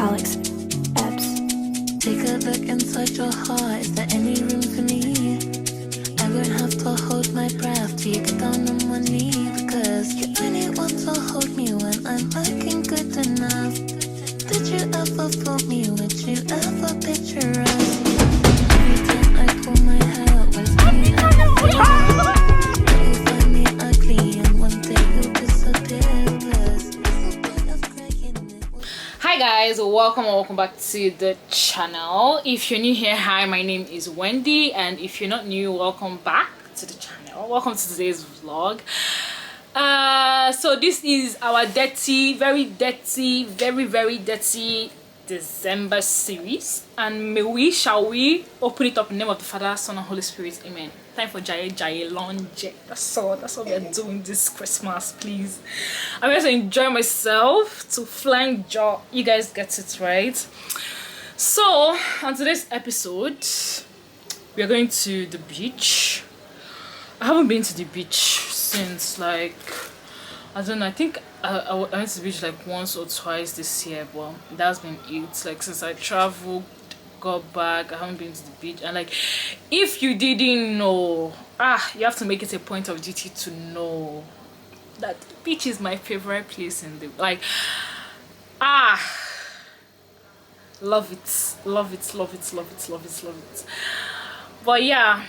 Alex Epps. Take a look inside your heart. Is there any room for me? I won't have to hold my breath till you get down on one knee. Because you only want to hold me when I'm looking good enough. Did you ever fool me? Would you ever picture us? Every time I pull my hair, where's me at the you find me ugly and one day you'll disappear. Hi guys, welcome back to the channel. If you're new here, hi, my name is Wendy, and if you're not new, welcome back to the channel. Welcome to today's vlog. So this is our very dirty December series, and shall we open it up in the name of the Father, Son and Holy Spirit. Amen. Time for Jaye Longe. That's all we are doing this Christmas, please. I'm going to enjoy myself to flying jaw. You guys get it, right? So on today's episode, we are going to the beach. I haven't been to the beach since, like, I don't know, I think I went to the beach like once or twice this year, but that's been it. Like, since I traveled, got back, I haven't been to the beach. And like, if you didn't know, you have to make it a point of duty to know that the beach is my favorite place in the, like, love it. But yeah,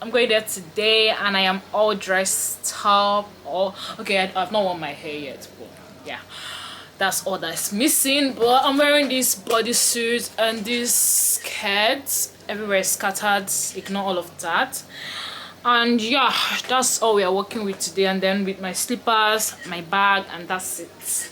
I'm going there today, and I am all dressed up. Okay, I've not worn my hair yet, but yeah, that's all that's missing. But I'm wearing this bodysuit and this skirt, everywhere scattered, ignore all of that. And yeah, that's all we are working with today. And then with my slippers, my bag, and that's it.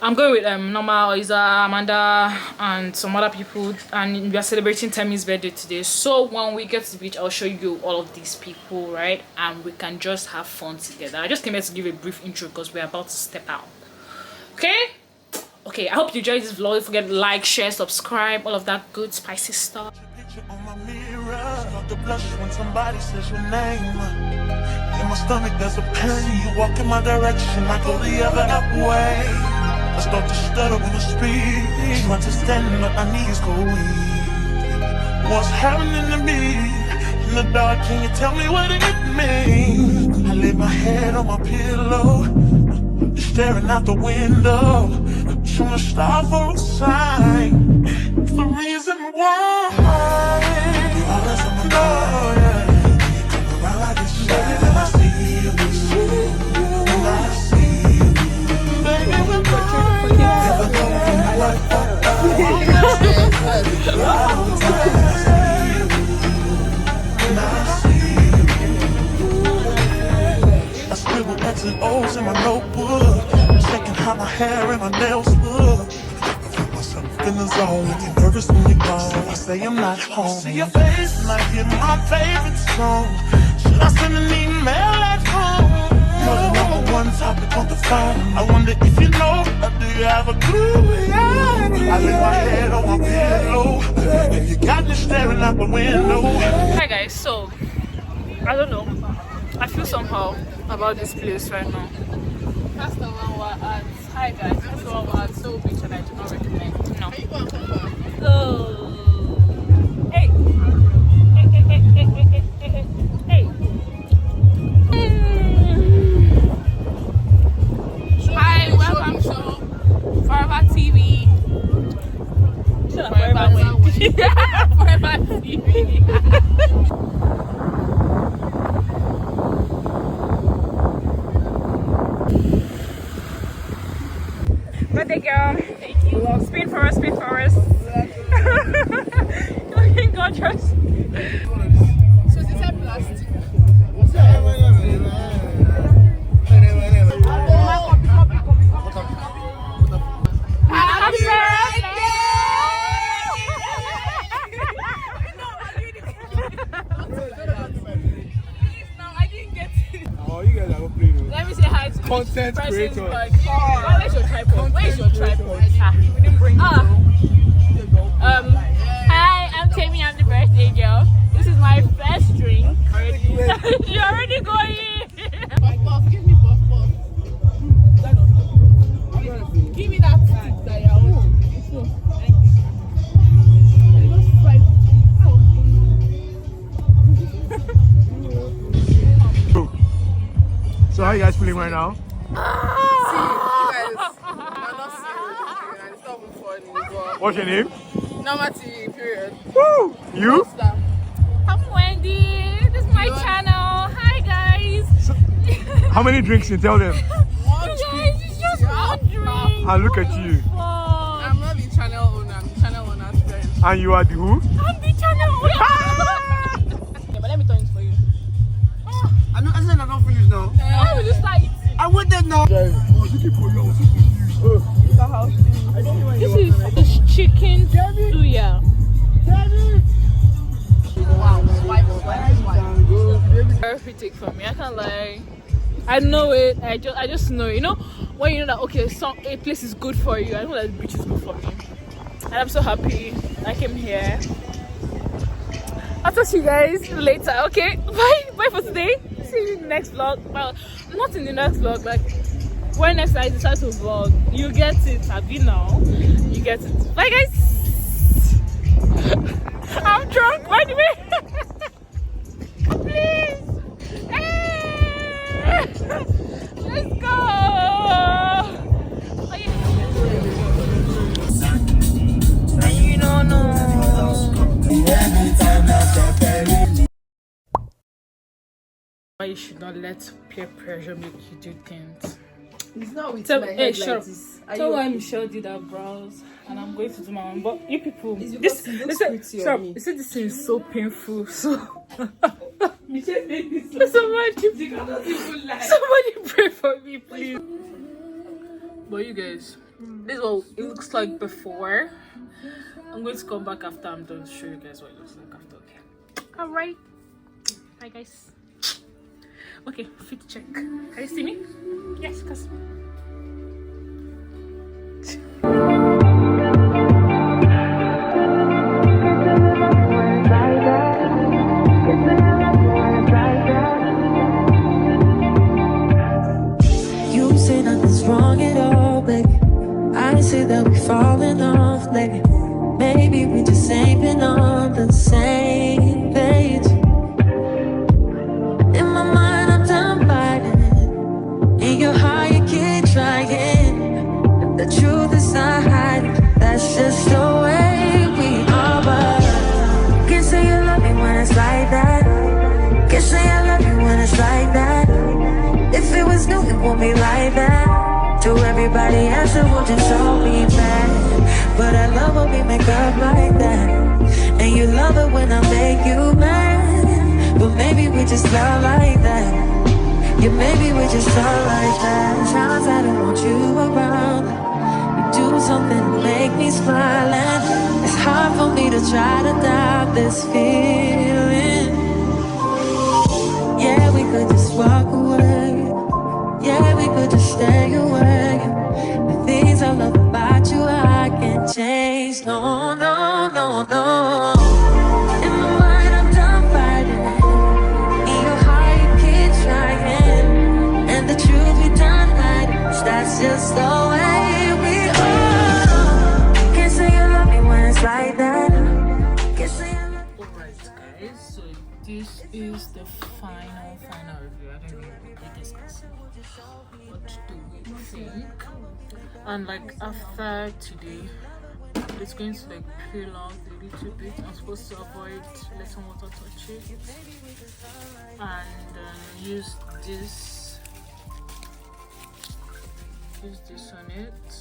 I'm going with Norma, Isa, Amanda, and some other people, and we are celebrating Tammy's birthday today. So when we get to the beach, I'll show you all of these people, right? And we can just have fun together. I just came here to give a brief intro because we're about to step out. Okay, I hope you enjoyed this vlog. Don't forget to like, share, subscribe, all of that good spicy stuff. On my mirror, start to blush when somebody says your name. In my stomach there's a pain. You walk in my direction, I go the other way. I start to stutter when I speak. Try to stand but my knees go weak. What's happening to me? In the dark, can you tell me what it means? I lay my head on my pillow, staring out the window, trying to stop for a sign. It's the reason why you always on my mind. You come around like it's shady, then I see you, and I see you. Baby, we're mine. Never know what I scribble X's and O's in my notebook, checking how my hair and my nails look. In the zone, get nervous when you're gone. I say I'm not home. See your face and I hear my favorite song. Should I send an email at home? You're the #1 topic on the phone. I wonder if you know, or do you have a clue? I lay my head on my pillow, and you got me staring out the window. Hi guys, so I don't know, I feel somehow about this place right now. That's the one we're at. Hi guys, that's the one we're at Soul Beach, and I do not recommend. No. So, hey. Hi, welcome to Forever TV. Forever TV. Birthday girl. Thank you. Spin for us. Looking gorgeous. So is this a plastic? Happy birthday! No, I didn't get it. Oh, you guys are playing. Let me say hi to Content creator. Where's your tripod? Where's your tripod? We didn't bring it. Hi, I'm Tammy. I'm the birthday girl. This is my first drink. You're already going. Give me puff. Give me that stick that you're holding. guys feeling right now? See, you guys are not seeing and it's not even funny. But What's your name? normal TV, period. Woo! You? Stop. I'm Wendy. This is my channel. Hi guys. How many drinks you tell them? One Guys, drink. it's just one drink. And look at you. Wow. I'm not the channel owner, I'm the channel owner's friend. And you are the who? I'm the channel owner. Yeah, but let me turn it for you. I said I don't finish now. I will just like I waited now. this is chicken suya. Wow, swipe. Therapeutic for me. I can't lie. I know it. I just know it. You know when you know that okay, a place is good for you. I know that the beach is good for me, and I'm so happy I came here. I'll talk to you guys later. Okay, bye for today. See you in the next vlog. Well, not in the next vlog. Like when next I decide to vlog, you get it. Abi now, you get it. Bye guys. I'm drunk. By the way. Please. Hey! Let's go. Oh, yeah. You don't know. Why you should not let peer pressure make you do things. It's not with Tell, my hey, head sure. like this. Tell why Michelle did her brows, and I'm going to do my own. But you people, It's this because it looks pretty stop. on me. You said this is so painful. So Michelle made this somebody pray for me, please. But you guys, this is what it looks like before. I'm going to come back after I'm done to show you guys what it looks like after. Okay. All right. Bye, guys. Okay, fit check. Can you see me? Yes, you can see me. You say nothing's wrong at all, baby. I say that we falling off lately. Maybe we just ain't been on the same page. In my mind, I'm done fighting it. In your heart, you keep trying. If the truth is not hiding, that's just the way we are. But can't say you love me when it's like that. Can't say I love you when it's like that. If it was new, it won't be like that. To everybody else, it would just all be bad. But I love when we make up like that. And you love it when I make you mad. But maybe we just love like that. Yeah, maybe we just love like that. Times I don't want you around. You do something to make me smile. And it's hard for me to try to doubt this feeling. Yeah, we could just walk away. Yeah, we could just stay away. The things I love about you, I can't change. No, no, no, no. In my mind, I'm done fighting. In your heart, you keep trying. And the truth we done hiding. That's just the way we are. Can't say you love me when it's like that. Can't say you love me. Alright guys, so this is the final review. I don't know what this is. What do we think? And like after today, it's going to like peel out a little bit. I'm supposed to avoid letting water touch it and use this on it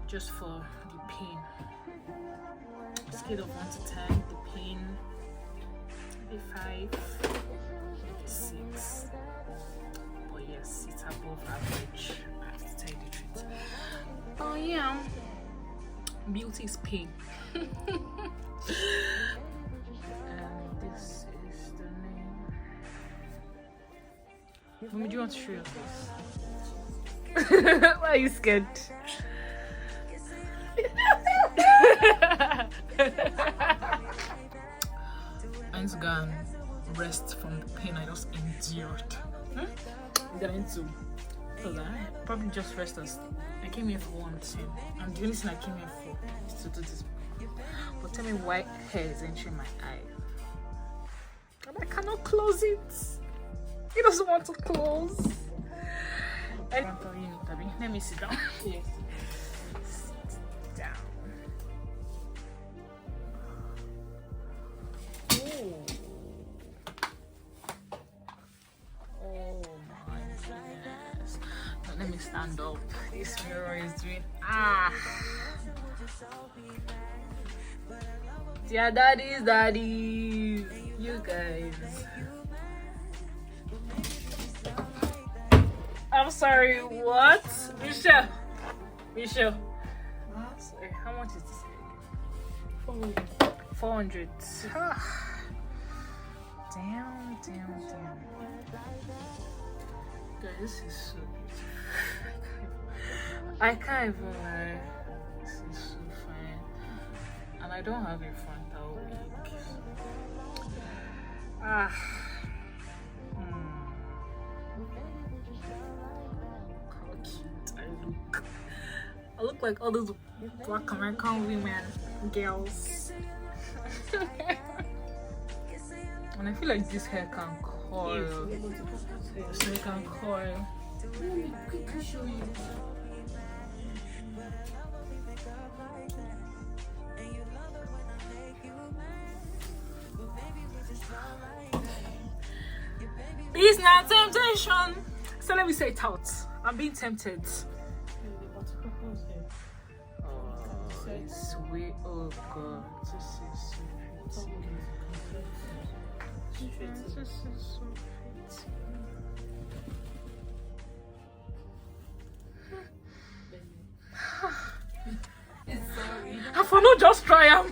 just for the pain. Scale of 1 to 10, the pain maybe 5, maybe 6. But yes, it's above average. I have to tell you the truth. Oh yeah, beauty is pain. And this is the name. Mom, do you want to show your face? Why are you scared? I'm just gonna rest from the pain I just endured. I'm going to probably just rest as I came here for one thing, and the only thing I came here for is to do this. But tell me why hair is entering my eye and I cannot close it. He doesn't want to close. And let me sit down. Yes. Sit down. Ooh. Oh my goodness. Now let me stand up. This mirror is doing Dear daddies, you guys. I'm sorry, what? Michelle. Sorry, how much is this? 400. Damn. Guys, this is so beautiful. I can't even lie. This is so fine. And I don't have a frontal wig. How cute I look. I look like all those Black American women, girls. And I feel like this hair can coil. So it can coil. Let me quickly show you. It's not temptation. So let me say it out. I'm being tempted. Oh, it's way. Oh God, this is so pretty. This is so pretty. Sorry. I for no just try am.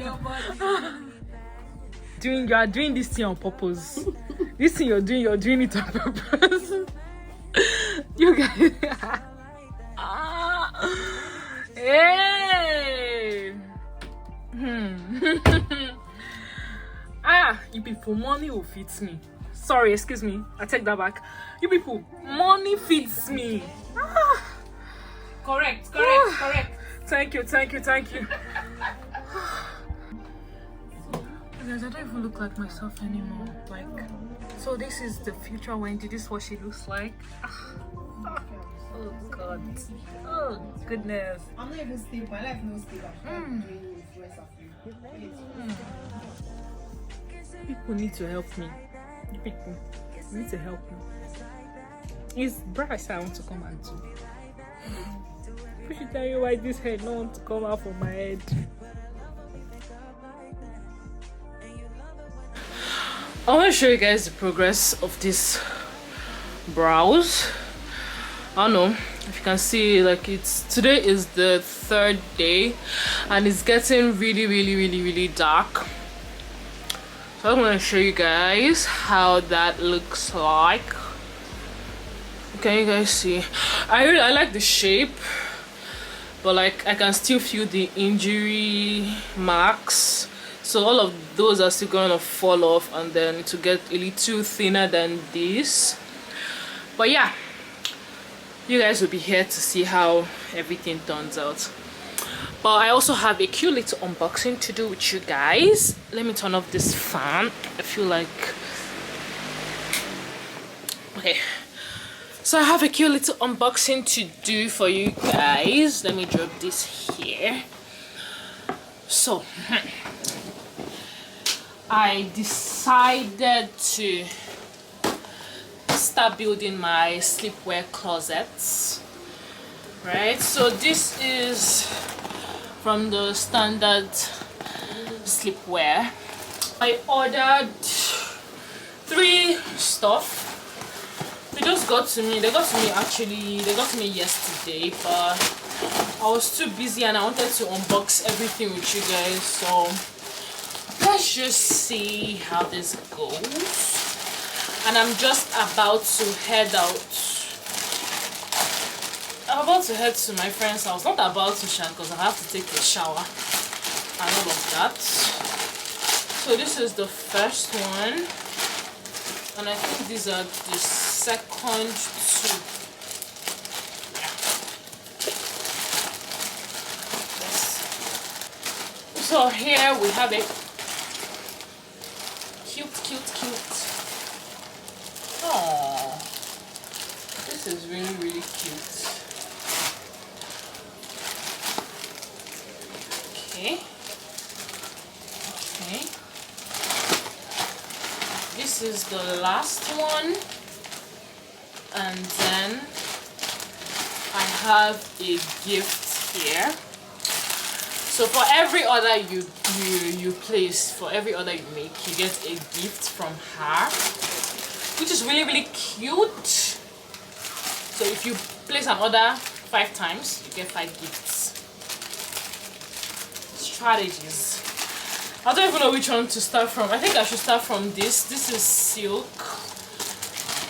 Your body. You are doing this thing on purpose. This thing you're doing it on purpose. You guys. Hey. You people, money will fit me. Sorry, excuse me. I take that back. You people, money fits me. Correct. Thank you. Guys, I don't even look like myself anymore. Like, so this is the future Wendy. This is what she looks like. Oh God. Oh goodness. I'm not even stable. My life no stable. I'm doing this dress after. People need to help me. People need to help me. It's brass I want to come and do. I should tell you why this hair don't want to come out from my head. I want to show you guys the progress of this brows. I don't know if you can see, like, today is the 3rd day and it's getting really dark. So I'm going to show you guys how that looks like. Can you guys see? I like the shape, but like I can still feel the injury marks. So all of those are still going to fall off and then to get a little thinner than this. But yeah, you guys will be here to see how everything turns out. But I also have a cute little unboxing to do with you guys. Let me turn off this fan. I feel like... Okay. So I have a cute little unboxing to do for you guys. Let me drop this here. So... I decided to start building my sleepwear closets, right? So this is from the standard sleepwear. I ordered 3 stuff. They just got to me. They got to me yesterday, but I was too busy and I wanted to unbox everything with you guys. So let's just see how this goes. And I'm just about to head out. I'm about to head to my friend's house. Not about to shower because I have to take a shower and all of that. So this is the first one. And I think these are the second 2. Yeah. So here we have it. cute. Oh, this is really, really cute. Okay. Okay. This is the last one. And then I have a gift here. So for every order you place, for every order you make, you get a gift from her, which is really, really cute. So if you place an order 5 times, you get 5 gifts. Strategies. I don't even know which one to start from. I think I should start from this. This is silk.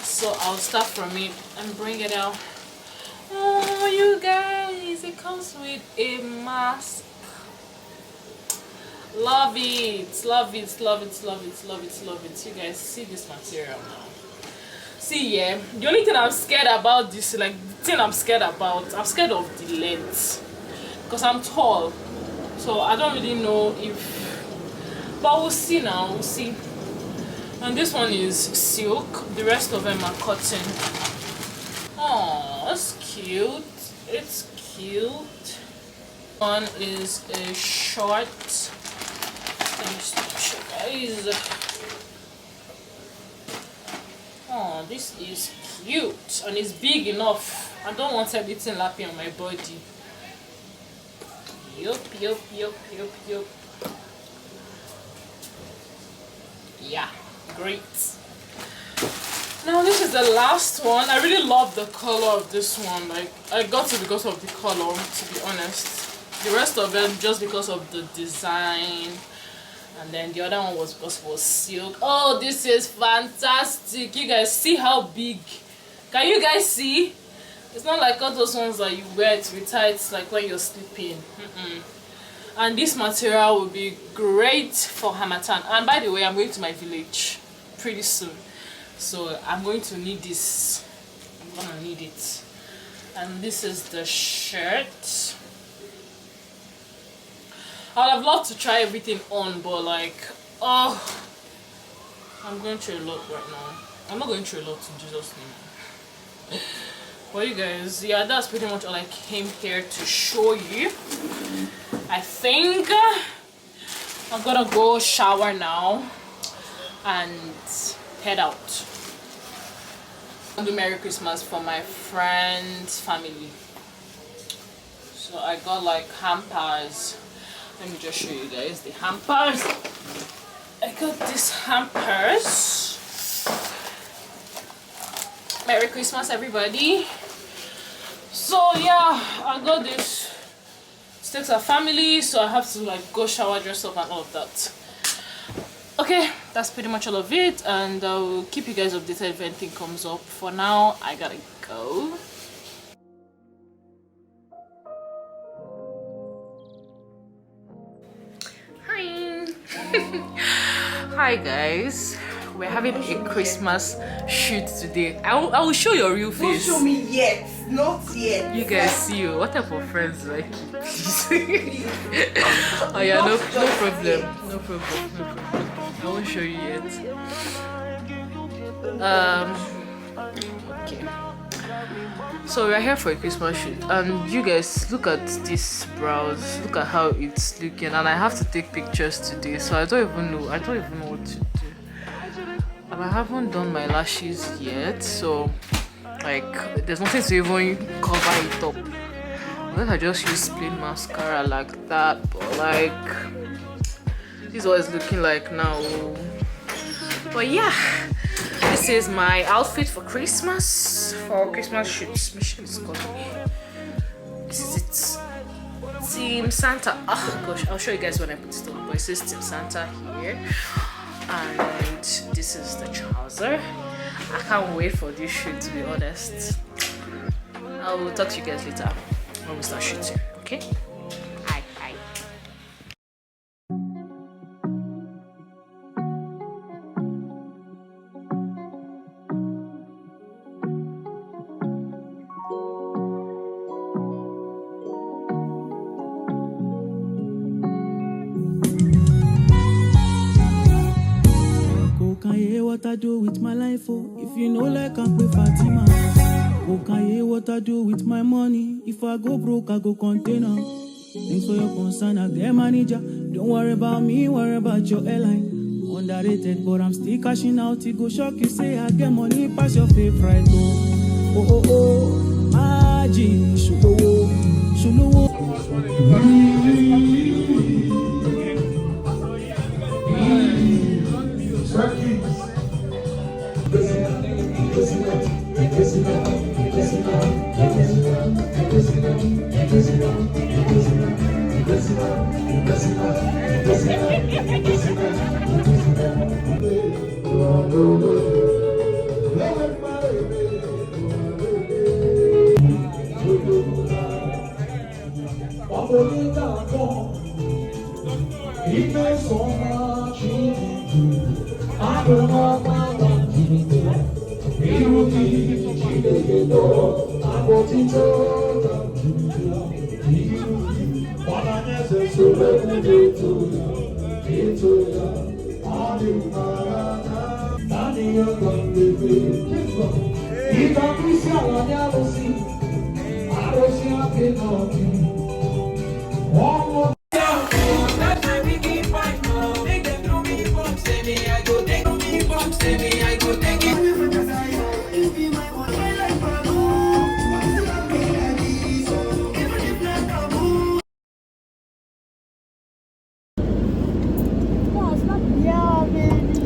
So I'll start from it and bring it out. Oh, you guys, it comes with a mask. Love it, love it, love it, love it, love it, love it. You guys see this material now. See, yeah, the only thing I'm scared about this, like the thing I'm scared about, I'm scared of the length. Because I'm tall. So I don't really know if, but we'll see now, we'll see. And this one is silk, the rest of them are cotton. Oh, that's cute. It's cute. One is a short. Let me show you guys. Oh, this is cute and it's big enough. I don't want everything lapping on my body. Yup, yup, yup, yup, yup. Yeah. Great. Now this is the last one. I really love the color of this one. Like I got it because of the color, to be honest. The rest of them just because of the design. And then the other one was because it was silk. Oh, this is fantastic. You guys see how big? Can you guys see? It's not like all those ones that you wear to be tight like when you're sleeping. And this material will be great for Harmattan. And by the way, I'm going to my village pretty soon, so I'm going to need this. I'm gonna need it. And this is the shirt. I would have loved to try everything on, but like, oh, I'm going through a lot right now. I'm not going through a lot in Jesus' name. Well, you guys, yeah, that's pretty much all I came here to show you. I think I'm gonna go shower now and head out. I'll do Merry Christmas for my friend's family. So I got like hampers. Let me just show you guys the hampers. I got these hampers. Merry Christmas, everybody. So yeah, I got this. It takes a family, so I have to like go shower, dress up and all of that. Okay, that's pretty much all of it, and I'll keep you guys updated if anything comes up. For now, I gotta go. Hi. Hi guys, we're having a Christmas shoot today. I will show your real face. Don't show me yet. Not yet. You guys see what type of friends do I keep, please? Oh yeah, no problem. No problem. I won't show you yet. Okay. So we're here for a Christmas shoot, and you guys look at this brows. Look at how it's looking, and I have to take pictures today, so I don't even know what to do. And I haven't done my lashes yet, so like there's nothing to even cover it up. Unless I just use plain mascara like that, but like this is what it's looking like now. But yeah, this is my outfit for Christmas, for Christmas shoots. Michelle is calling me. This is it. Team Santa. Oh gosh, I'll show you guys when I put it on. But it says Team Santa here. And this is the trouser. I can't wait for this shoot, to be honest. I will talk to you guys later when we start shooting, okay? Bye. Kukayewa with my life, oh. If you know like I'm with Fatima. Oh, can you hear what I do with my money? If I go broke, I go container. Thanks for your concern, I get manager. Don't worry about me, worry about your airline. Underrated, but I'm still cashing out. It go shock you, say I get money, pass your favorite, oh. Oh, oh, oh, Maji, Shulo, Shulo.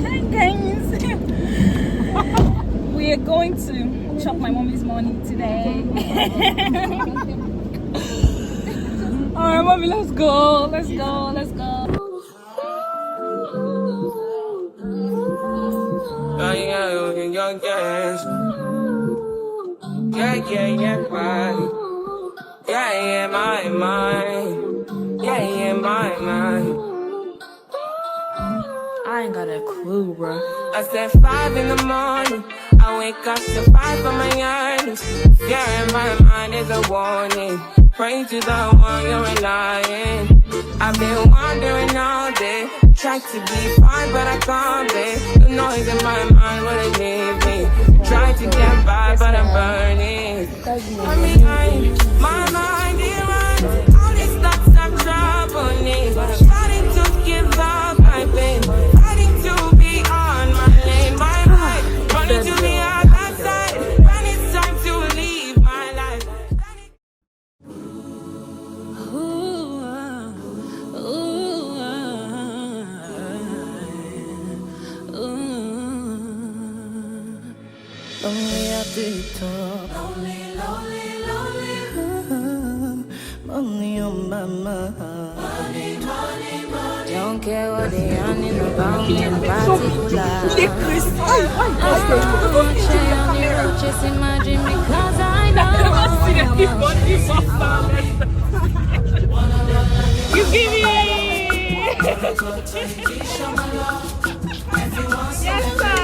Hi guys, we are going to chop my mommy's money today. Alright mommy, let's go, let's go, let's go. Yeah, my mind. Yeah, my mind. I ain't got a clue, bro. I said 5 in the morning. I wake up to 5 on my earnings. Yeah, in my mind is a warning. Pray to the one you're relying. I've been wandering all day. Tried to be fine, but I can't be. The noise in my mind wouldn't leave me. Tried to get by, but I'm burning. I mean, my mind is right. All these thoughts have trouble me. Starting to give up my pain. Fighting to be on my lane. My mind running to the other side. When it's time to leave my life. Lonely at the top. Lonely, lonely, lonely. Money on my mind. Money, money, money. Don't care what they yarning about me in particular. I'm chasing my dream because I know. You give me. Yes, sir.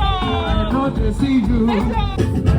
I know they see you.